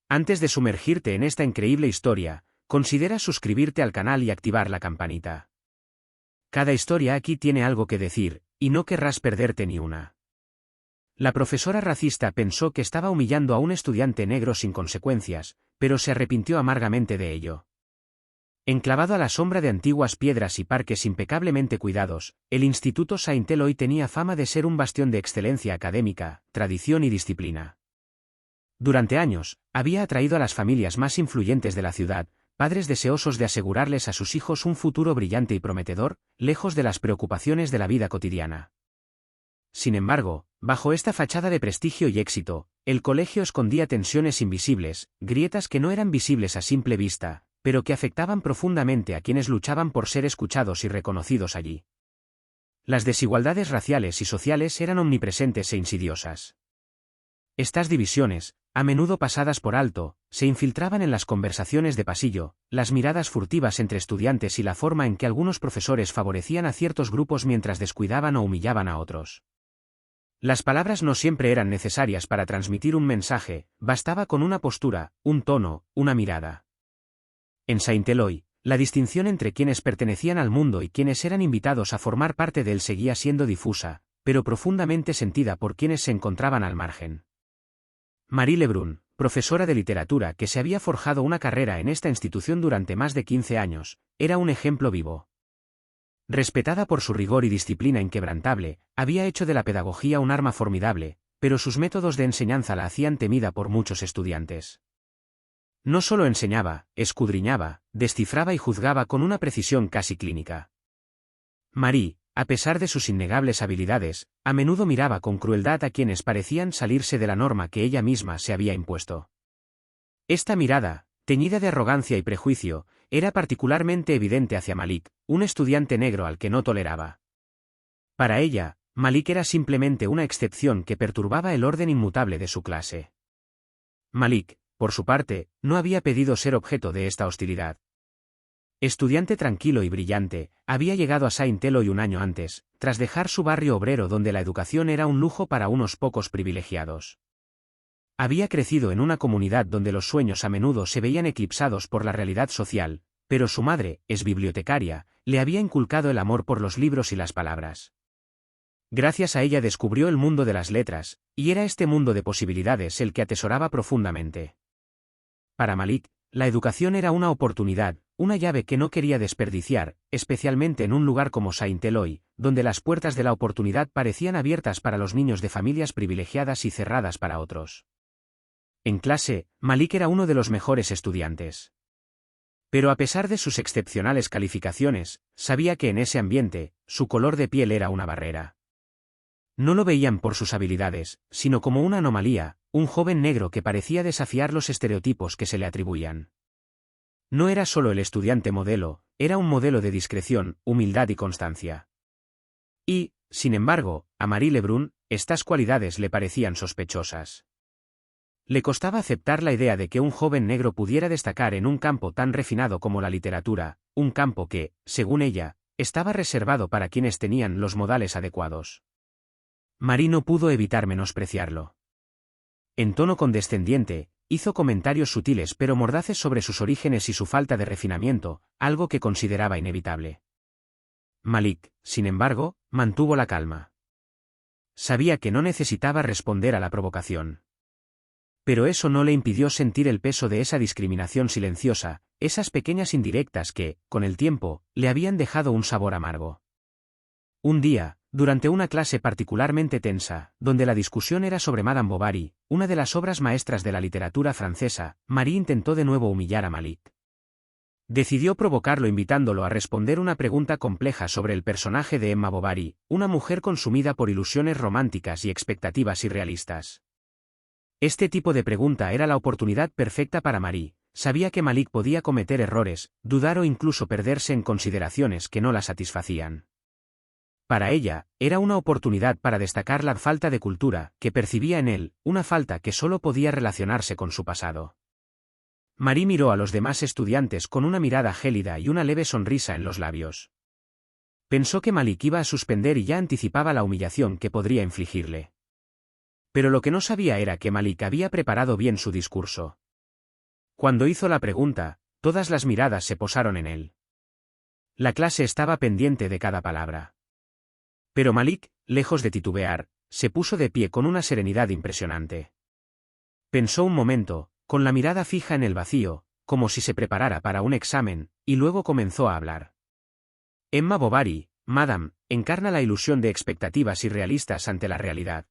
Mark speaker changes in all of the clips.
Speaker 1: Antes de sumergirte en esta increíble historia, considera suscribirte al canal y activar la campanita. Cada historia aquí tiene algo que decir, y no querrás perderte ni una. La profesora racista pensó que estaba humillando a un estudiante negro sin consecuencias, pero se arrepintió amargamente de ello. Enclavado a la sombra de antiguas piedras y parques impecablemente cuidados, el Instituto Saint Eloi tenía fama de ser un bastión de excelencia académica, tradición y disciplina. Durante años, había atraído a las familias más influyentes de la ciudad, padres deseosos de asegurarles a sus hijos un futuro brillante y prometedor, lejos de las preocupaciones de la vida cotidiana. Sin embargo, bajo esta fachada de prestigio y éxito, el colegio escondía tensiones invisibles, grietas que no eran visibles a simple vista, pero que afectaban profundamente a quienes luchaban por ser escuchados y reconocidos allí. Las desigualdades raciales y sociales eran omnipresentes e insidiosas. Estas divisiones, a menudo pasadas por alto, se infiltraban en las conversaciones de pasillo, las miradas furtivas entre estudiantes y la forma en que algunos profesores favorecían a ciertos grupos mientras descuidaban o humillaban a otros. Las palabras no siempre eran necesarias para transmitir un mensaje, bastaba con una postura, un tono, una mirada. En Saint Eloi, la distinción entre quienes pertenecían al mundo y quienes eran invitados a formar parte de él seguía siendo difusa, pero profundamente sentida por quienes se encontraban al margen. Marie Lebrun, profesora de literatura que se había forjado una carrera en esta institución durante más de 15 años, era un ejemplo vivo. Respetada por su rigor y disciplina inquebrantable, había hecho de la pedagogía un arma formidable, pero sus métodos de enseñanza la hacían temida por muchos estudiantes. No solo enseñaba, escudriñaba, descifraba y juzgaba con una precisión casi clínica. Marie, a pesar de sus innegables habilidades, a menudo miraba con crueldad a quienes parecían salirse de la norma que ella misma se había impuesto. Esta mirada, teñida de arrogancia y prejuicio, era particularmente evidente hacia Malik, un estudiante negro al que no toleraba. Para ella, Malik era simplemente una excepción que perturbaba el orden inmutable de su clase. Malik, por su parte, no había pedido ser objeto de esta hostilidad. Estudiante tranquilo y brillante, había llegado a Saint Eloi un año antes, tras dejar su barrio obrero donde la educación era un lujo para unos pocos privilegiados. Había crecido en una comunidad donde los sueños a menudo se veían eclipsados por la realidad social, pero su madre, es bibliotecaria, le había inculcado el amor por los libros y las palabras. Gracias a ella descubrió el mundo de las letras, y era este mundo de posibilidades el que atesoraba profundamente. Para Malik, la educación era una oportunidad, una llave que no quería desperdiciar, especialmente en un lugar como Saint Eloi, donde las puertas de la oportunidad parecían abiertas para los niños de familias privilegiadas y cerradas para otros. En clase, Malik era uno de los mejores estudiantes. Pero a pesar de sus excepcionales calificaciones, sabía que en ese ambiente, su color de piel era una barrera. No lo veían por sus habilidades, sino como una anomalía, un joven negro que parecía desafiar los estereotipos que se le atribuían. No era solo el estudiante modelo, era un modelo de discreción, humildad y constancia. Y, sin embargo, a Marie Lebrun, estas cualidades le parecían sospechosas. Le costaba aceptar la idea de que un joven negro pudiera destacar en un campo tan refinado como la literatura, un campo que, según ella, estaba reservado para quienes tenían los modales adecuados. Marie no pudo evitar menospreciarlo. En tono condescendiente, hizo comentarios sutiles pero mordaces sobre sus orígenes y su falta de refinamiento, algo que consideraba inevitable. Malik, sin embargo, mantuvo la calma. Sabía que no necesitaba responder a la provocación. Pero eso no le impidió sentir el peso de esa discriminación silenciosa, esas pequeñas indirectas que, con el tiempo, le habían dejado un sabor amargo. Un día, durante una clase particularmente tensa, donde la discusión era sobre Madame Bovary, una de las obras maestras de la literatura francesa, Marie intentó de nuevo humillar a Malik. Decidió provocarlo invitándolo a responder una pregunta compleja sobre el personaje de Emma Bovary, una mujer consumida por ilusiones románticas y expectativas irrealistas. Este tipo de pregunta era la oportunidad perfecta para Marie. Sabía que Malik podía cometer errores, dudar o incluso perderse en consideraciones que no la satisfacían. Para ella, era una oportunidad para destacar la falta de cultura que percibía en él, una falta que solo podía relacionarse con su pasado. Marie miró a los demás estudiantes con una mirada gélida y una leve sonrisa en los labios. Pensó que Malik iba a suspender y ya anticipaba la humillación que podría infligirle. Pero lo que no sabía era que Malik había preparado bien su discurso. Cuando hizo la pregunta, todas las miradas se posaron en él. La clase estaba pendiente de cada palabra. Pero Malik, lejos de titubear, se puso de pie con una serenidad impresionante. Pensó un momento, con la mirada fija en el vacío, como si se preparara para un examen, y luego comenzó a hablar. Emma Bovary, Madame, encarna la ilusión de expectativas irrealistas ante la realidad.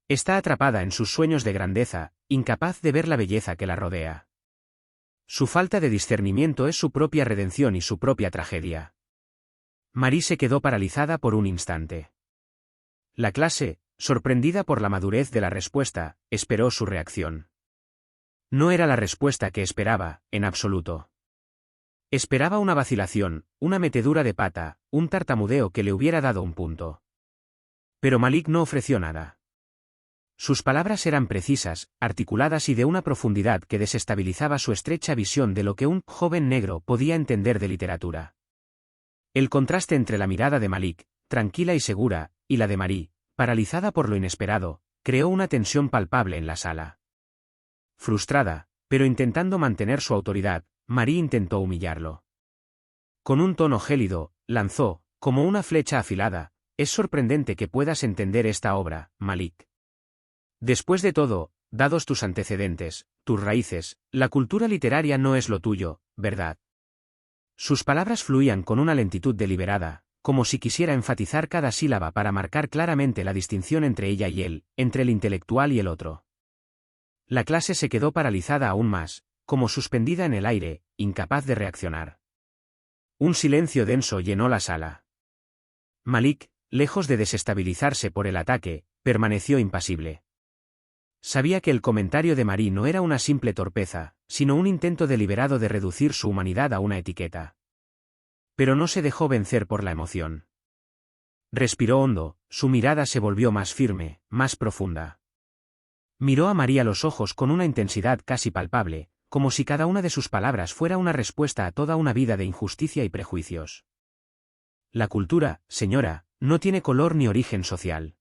Speaker 1: Está atrapada en sus sueños de grandeza, incapaz de ver la belleza que la rodea. Su falta de discernimiento es su propia redención y su propia tragedia. Marie se quedó paralizada por un instante. La clase, sorprendida por la madurez de la respuesta, esperó su reacción. No era la respuesta que esperaba, en absoluto. Esperaba una vacilación, una metedura de pata, un tartamudeo que le hubiera dado un punto. Pero Malik no ofreció nada. Sus palabras eran precisas, articuladas y de una profundidad que desestabilizaba su estrecha visión de lo que un joven negro podía entender de literatura. El contraste entre la mirada de Malik, tranquila y segura, y la de Marie, paralizada por lo inesperado, creó una tensión palpable en la sala. Frustrada, pero intentando mantener su autoridad, Marie intentó humillarlo. Con un tono gélido, lanzó, como una flecha afilada: «Es sorprendente que puedas entender esta obra, Malik. Después de todo, dados tus antecedentes, tus raíces, la cultura literaria no es lo tuyo, ¿verdad?». Sus palabras fluían con una lentitud deliberada, como si quisiera enfatizar cada sílaba para marcar claramente la distinción entre ella y él, entre el intelectual y el otro. La clase se quedó paralizada aún más, como suspendida en el aire, incapaz de reaccionar. Un silencio denso llenó la sala. Malik, lejos de desestabilizarse por el ataque, permaneció impasible. Sabía que el comentario de Marie no era una simple torpeza, sino un intento deliberado de reducir su humanidad a una etiqueta. Pero no se dejó vencer por la emoción. Respiró hondo, su mirada se volvió más firme, más profunda. Miró a Marie a los ojos con una intensidad casi palpable, como si cada una de sus palabras fuera una respuesta a toda una vida de injusticia y prejuicios. La cultura, señora, no tiene color ni origen social.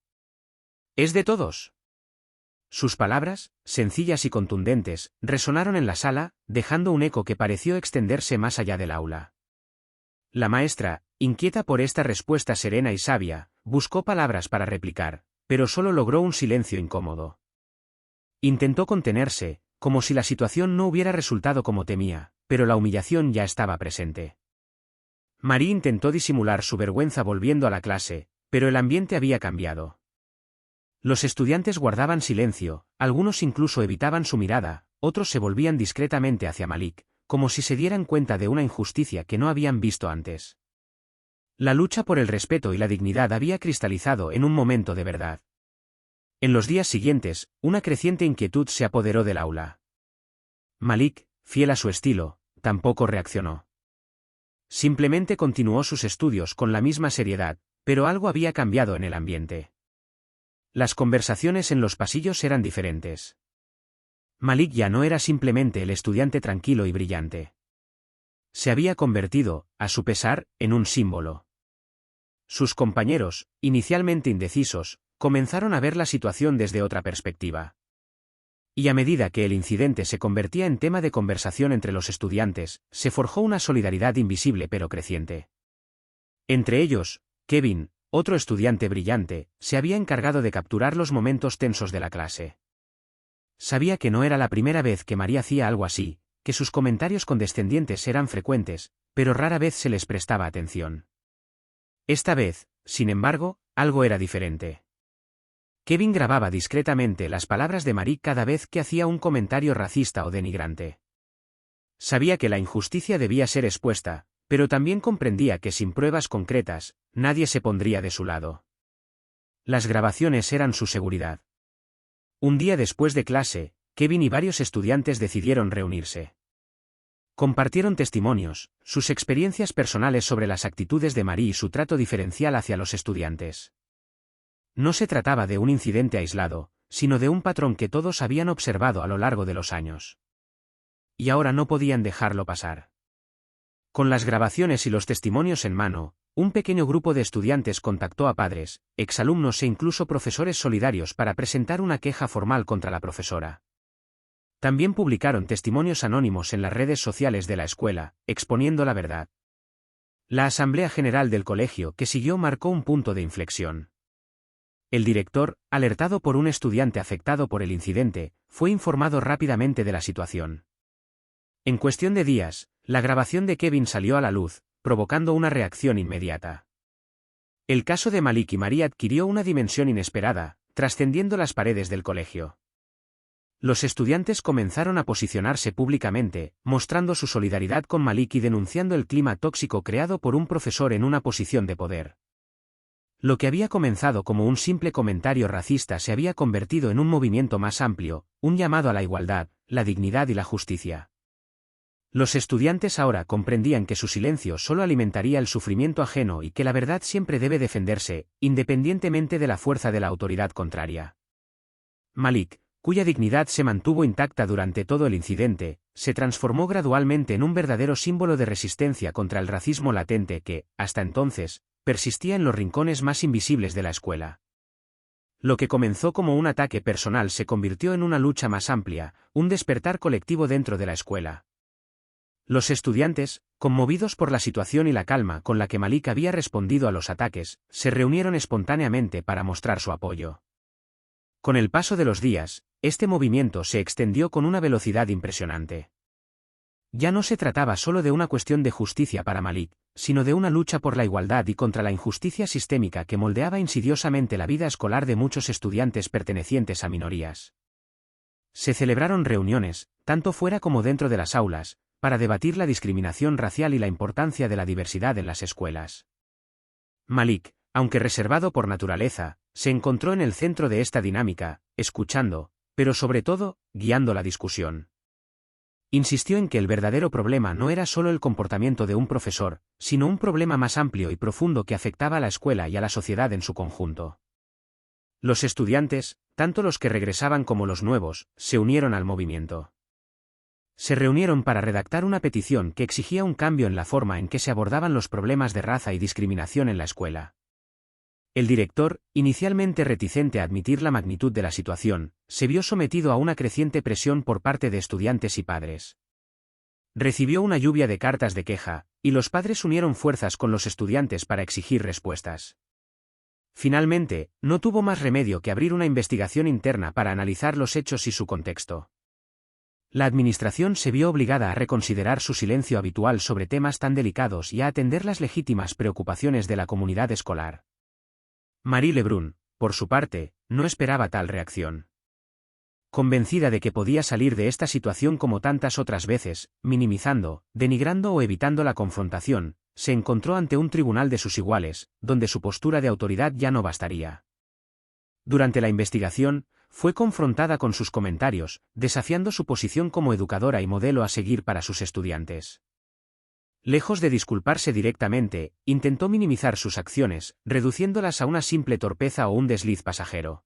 Speaker 1: Es de todos. Sus palabras, sencillas y contundentes, resonaron en la sala, dejando un eco que pareció extenderse más allá del aula. La maestra, inquieta por esta respuesta serena y sabia, buscó palabras para replicar, pero solo logró un silencio incómodo. Intentó contenerse, como si la situación no hubiera resultado como temía, pero la humillación ya estaba presente. Marie intentó disimular su vergüenza volviendo a la clase, pero el ambiente había cambiado. Los estudiantes guardaban silencio, algunos incluso evitaban su mirada, otros se volvían discretamente hacia Malik, como si se dieran cuenta de una injusticia que no habían visto antes. La lucha por el respeto y la dignidad había cristalizado en un momento de verdad. En los días siguientes, una creciente inquietud se apoderó del aula. Malik, fiel a su estilo, tampoco reaccionó. Simplemente continuó sus estudios con la misma seriedad, pero algo había cambiado en el ambiente. Las conversaciones en los pasillos eran diferentes. Malik ya no era simplemente el estudiante tranquilo y brillante. Se había convertido, a su pesar, en un símbolo. Sus compañeros, inicialmente indecisos, comenzaron a ver la situación desde otra perspectiva. Y a medida que el incidente se convertía en tema de conversación entre los estudiantes, se forjó una solidaridad invisible pero creciente. Entre ellos, Kevin, otro estudiante brillante, se había encargado de capturar los momentos tensos de la clase. Sabía que no era la primera vez que Marie hacía algo así, que sus comentarios condescendientes eran frecuentes, pero rara vez se les prestaba atención. Esta vez, sin embargo, algo era diferente. Kevin grababa discretamente las palabras de Marie cada vez que hacía un comentario racista o denigrante. Sabía que la injusticia debía ser expuesta, pero también comprendía que sin pruebas concretas, nadie se pondría de su lado. Las grabaciones eran su seguridad. Un día después de clase, Kevin y varios estudiantes decidieron reunirse. Compartieron testimonios, sus experiencias personales sobre las actitudes de Marie y su trato diferencial hacia los estudiantes. No se trataba de un incidente aislado, sino de un patrón que todos habían observado a lo largo de los años. Y ahora no podían dejarlo pasar. Con las grabaciones y los testimonios en mano, un pequeño grupo de estudiantes contactó a padres, exalumnos e incluso profesores solidarios para presentar una queja formal contra la profesora. También publicaron testimonios anónimos en las redes sociales de la escuela, exponiendo la verdad. La Asamblea General del colegio que siguió marcó un punto de inflexión. El director, alertado por un estudiante afectado por el incidente, fue informado rápidamente de la situación. En cuestión de días, la grabación de Kevin salió a la luz, provocando una reacción inmediata. El caso de Malik y Marie adquirió una dimensión inesperada, trascendiendo las paredes del colegio. Los estudiantes comenzaron a posicionarse públicamente, mostrando su solidaridad con Malik y denunciando el clima tóxico creado por un profesor en una posición de poder. Lo que había comenzado como un simple comentario racista se había convertido en un movimiento más amplio, un llamado a la igualdad, la dignidad y la justicia. Los estudiantes ahora comprendían que su silencio solo alimentaría el sufrimiento ajeno y que la verdad siempre debe defenderse, independientemente de la fuerza de la autoridad contraria. Malik, cuya dignidad se mantuvo intacta durante todo el incidente, se transformó gradualmente en un verdadero símbolo de resistencia contra el racismo latente que, hasta entonces, persistía en los rincones más invisibles de la escuela. Lo que comenzó como un ataque personal se convirtió en una lucha más amplia, un despertar colectivo dentro de la escuela. Los estudiantes, conmovidos por la situación y la calma con la que Malik había respondido a los ataques, se reunieron espontáneamente para mostrar su apoyo. Con el paso de los días, este movimiento se extendió con una velocidad impresionante. Ya no se trataba solo de una cuestión de justicia para Malik, sino de una lucha por la igualdad y contra la injusticia sistémica que moldeaba insidiosamente la vida escolar de muchos estudiantes pertenecientes a minorías. Se celebraron reuniones, tanto fuera como dentro de las aulas, para debatir la discriminación racial y la importancia de la diversidad en las escuelas. Malik, aunque reservado por naturaleza, se encontró en el centro de esta dinámica, escuchando, pero sobre todo, guiando la discusión. Insistió en que el verdadero problema no era solo el comportamiento de un profesor, sino un problema más amplio y profundo que afectaba a la escuela y a la sociedad en su conjunto. Los estudiantes, tanto los que regresaban como los nuevos, se unieron al movimiento. Se reunieron para redactar una petición que exigía un cambio en la forma en que se abordaban los problemas de raza y discriminación en la escuela. El director, inicialmente reticente a admitir la magnitud de la situación, se vio sometido a una creciente presión por parte de estudiantes y padres. Recibió una lluvia de cartas de queja, y los padres unieron fuerzas con los estudiantes para exigir respuestas. Finalmente, no tuvo más remedio que abrir una investigación interna para analizar los hechos y su contexto. La administración se vio obligada a reconsiderar su silencio habitual sobre temas tan delicados y a atender las legítimas preocupaciones de la comunidad escolar. Marie Lebrun, por su parte, no esperaba tal reacción. Convencida de que podía salir de esta situación como tantas otras veces, minimizando, denigrando o evitando la confrontación, se encontró ante un tribunal de sus iguales, donde su postura de autoridad ya no bastaría. Durante la investigación, fue confrontada con sus comentarios, desafiando su posición como educadora y modelo a seguir para sus estudiantes. Lejos de disculparse directamente, intentó minimizar sus acciones, reduciéndolas a una simple torpeza o un desliz pasajero.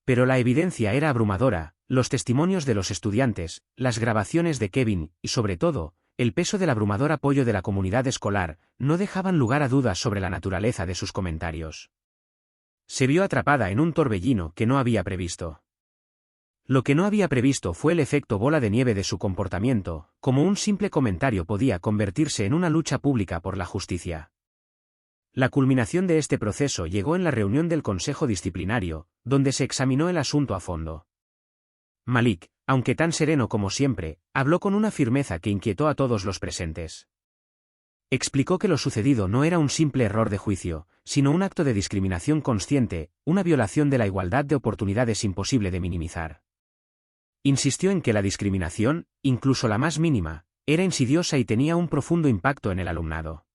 Speaker 1: Pero la evidencia era abrumadora, los testimonios de los estudiantes, las grabaciones de Kevin, y sobre todo, el peso del abrumador apoyo de la comunidad escolar, no dejaban lugar a dudas sobre la naturaleza de sus comentarios. Se vio atrapada en un torbellino que no había previsto. Lo que no había previsto fue el efecto bola de nieve de su comportamiento, como un simple comentario podía convertirse en una lucha pública por la justicia. La culminación de este proceso llegó en la reunión del Consejo Disciplinario, donde se examinó el asunto a fondo. Malik, aunque tan sereno como siempre, habló con una firmeza que inquietó a todos los presentes. Explicó que lo sucedido no era un simple error de juicio, sino un acto de discriminación consciente, una violación de la igualdad de oportunidades imposible de minimizar. Insistió en que la discriminación, incluso la más mínima, era insidiosa y tenía un profundo impacto en el alumnado.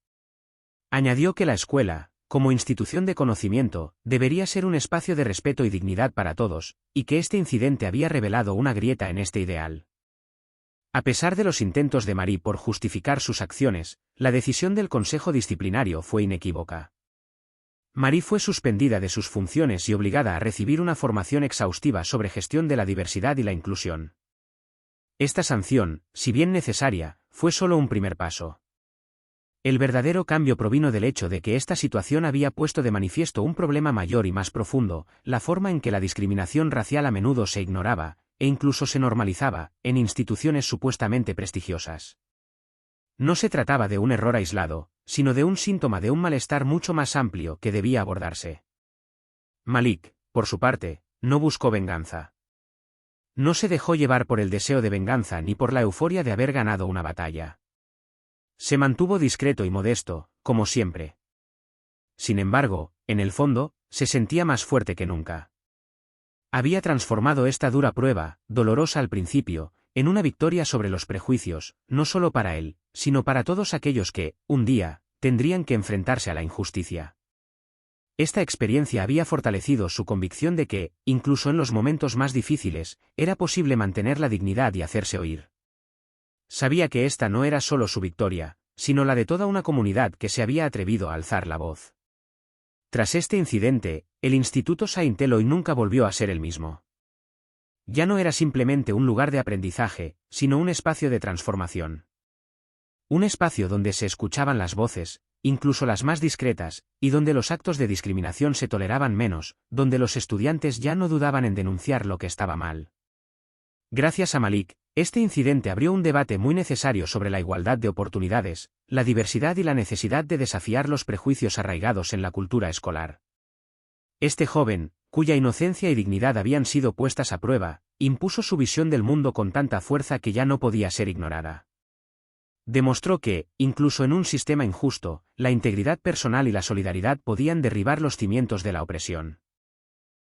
Speaker 1: Añadió que la escuela, como institución de conocimiento, debería ser un espacio de respeto y dignidad para todos, y que este incidente había revelado una grieta en este ideal. A pesar de los intentos de Marie por justificar sus acciones, la decisión del Consejo Disciplinario fue inequívoca. Marie fue suspendida de sus funciones y obligada a recibir una formación exhaustiva sobre gestión de la diversidad y la inclusión. Esta sanción, si bien necesaria, fue solo un primer paso. El verdadero cambio provino del hecho de que esta situación había puesto de manifiesto un problema mayor y más profundo, la forma en que la discriminación racial a menudo se ignoraba, e incluso se normalizaba, en instituciones supuestamente prestigiosas. No se trataba de un error aislado, sino de un síntoma de un malestar mucho más amplio que debía abordarse. Malik, por su parte, no buscó venganza. No se dejó llevar por el deseo de venganza ni por la euforia de haber ganado una batalla. Se mantuvo discreto y modesto, como siempre. Sin embargo, en el fondo, se sentía más fuerte que nunca. Había transformado esta dura prueba, dolorosa al principio, en una victoria sobre los prejuicios, no solo para él, sino para todos aquellos que, un día, tendrían que enfrentarse a la injusticia. Esta experiencia había fortalecido su convicción de que, incluso en los momentos más difíciles, era posible mantener la dignidad y hacerse oír. Sabía que esta no era solo su victoria, sino la de toda una comunidad que se había atrevido a alzar la voz. Tras este incidente, el Instituto Saint Eloi nunca volvió a ser el mismo. Ya no era simplemente un lugar de aprendizaje, sino un espacio de transformación. Un espacio donde se escuchaban las voces, incluso las más discretas, y donde los actos de discriminación se toleraban menos, donde los estudiantes ya no dudaban en denunciar lo que estaba mal. Gracias a Malik, este incidente abrió un debate muy necesario sobre la igualdad de oportunidades, la diversidad y la necesidad de desafiar los prejuicios arraigados en la cultura escolar. Este joven, cuya inocencia y dignidad habían sido puestas a prueba, impuso su visión del mundo con tanta fuerza que ya no podía ser ignorada. Demostró que, incluso en un sistema injusto, la integridad personal y la solidaridad podían derribar los cimientos de la opresión.